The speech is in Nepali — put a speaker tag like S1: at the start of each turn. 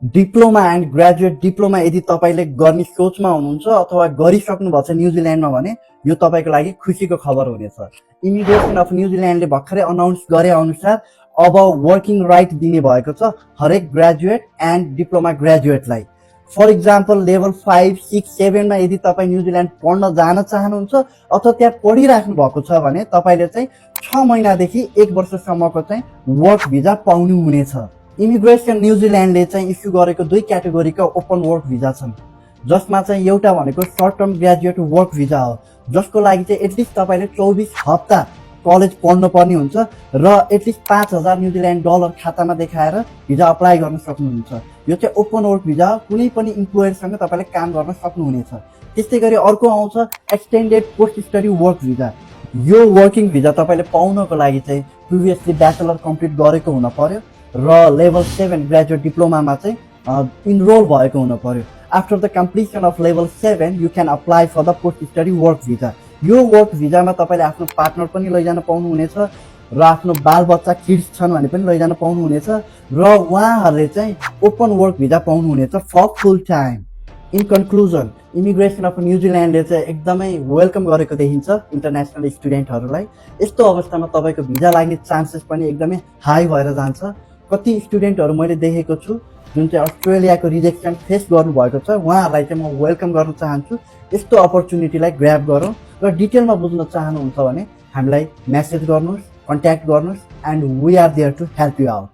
S1: डिप्लोमा एन्ड ग्रेजुएट डिप्लोमा यदि तपाईँले गर्ने सोचमा हुनुहुन्छ अथवा गरिसक्नु भएको छ न्युजिल्यान्डमा भने यो तपाईँको लागि खुसीको खबर हुनेछ। इमिग्रेसन अफ न्युजिल्यान्डले भर्खरै अनाउन्स गरे अनुसार अब वर्किङ राइट दिने भएको छ हरेक ग्रेजुएट एन्ड डिप्लोमा ग्रेजुएटलाई। फर इक्जाम्पल लेभल 5, 6, 7 मा यदि तपाईँ न्युजिल्यान्ड पढ्न जान चाहनुहुन्छ अथवा त्यहाँ पढिराख्नु भएको छ भने तपाईँले चाहिँ 6 महिनादेखि 1 वर्षसम्मको चाहिँ वर्क भिजा पाउनु हुनेछ। इमिग्रेसन न्युजिल्यान्डले चाहिँ इस्यु गरेको 2 क्याटेगोरीका ओपन वर्क भिजा छन्, जसमा चाहिँ एउटा भनेको short term graduate work visa हो, जसको लागि चाहिँ एटलिस्ट तपाईँले 24 हप्ता कलेज पढ्नु पर्ने हुन्छ र एटलिस्ट 5000 न्युजिल्यान्ड डलर खातामा देखाएर भिजा अप्लाई गर्न सक्नुहुन्छ। यो चाहिँ ओपन वर्क भिजा हो, कुनै पनि इम्प्लोयरसँग तपाईँले काम गर्न सक्नुहुनेछ। त्यस्तै गरी अर्को आउँछ extended post study work visa. यो वर्किङ भिजा तपाईँले पाउनको लागि चाहिँ प्रिभियसली ब्याचलर कम्प्लिट गरेको हुन पर्यो र लेभल 7 ग्रेजुएट डिप्लोमामा चाहिँ इनरोल भएको हुन पर्यो। After the completion of level 7 you can apply for the post study work visa. यो वर्क भिजामा तपाईँले आफ्नो पार्टनर पनि लैजान पाउनुहुनेछ र आफ्नो बालबच्चा किड्स छन् भने पनि लैजान पाउनुहुनेछ र उहाँहरूले चाहिँ ओपन वर्क भिजा पाउनुहुनेछ for full time. In conclusion immigration of न्युजिल्यान्डले चाहिँ एकदमै वेलकम गरेको देखिन्छ इन्टरनेसनल स्टुडेन्टहरूलाई। यस्तो अवस्थामा तपाईँको भिजा लाग्ने चान्सेस पनि एकदमै हाई भएर जान्छ। कति स्टुडेन्टहरू मैले देखेको छु जुन चाहिँ अस्ट्रेलियाको रिजेक्सन फेस गर्नुभएको छ, उहाँहरूलाई चाहिँ म वेलकम गर्न चाहन्छु। यस्तो अपर्च्युनिटीलाई ग्र्याब गरौँ र डिटेलमा बुझ्न चाहनुहुन्छ भने हामीलाई मेसेज गर्नुहोस्, कन्ट्याक्ट गर्नुहोस् and we are there to help you out.